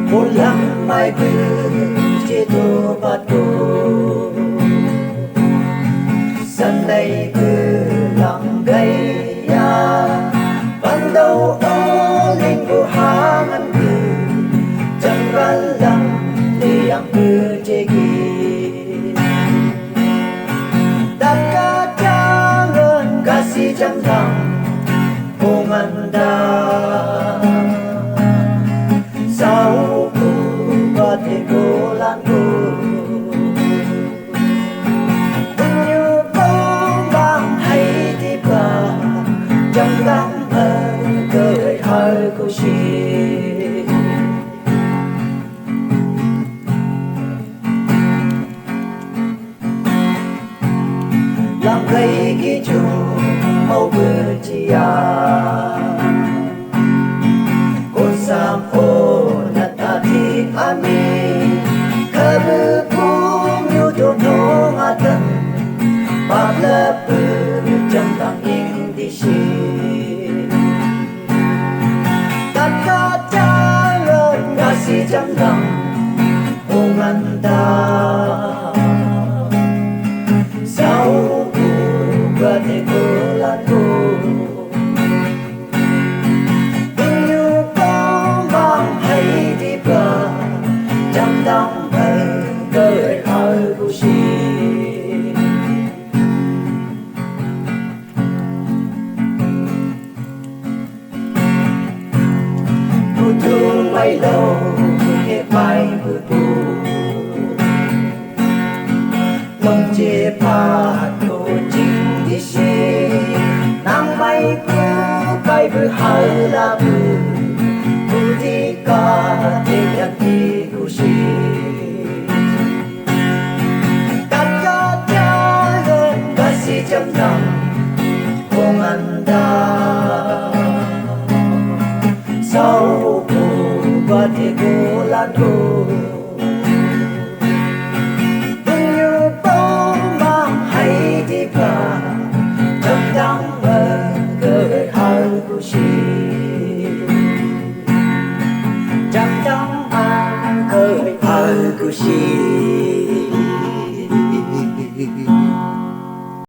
Pulang may begitu batu Sanday gelang gaya Pandau oling buhangan ke Janggalang tiang berjegi Dekat jangan kasih janggang Pungandang Sau ku bate bulanku Menyumbang bang hay tiba Jangan bergerak harku sih Langkai kiju mau berjiar Sampo natati ami Kabepung yudono ngatan Pabla berjangkang ing disi Takat jalan kasih jangkang Unganda Sau ku bate bulanku Đang bergerak harku sih Butuh mai lâu nghe bài bubu Mong chia pha tu chính đi xí Nang mai ku kai berhal labu Budika tiap tiku sih Dekat jalan kasih jangkang Punganda Sau ku bate bulanku Menyumbang bang hay tiba Jangkang bergerak harku sih Chẳng chẳng ai khơi harku sih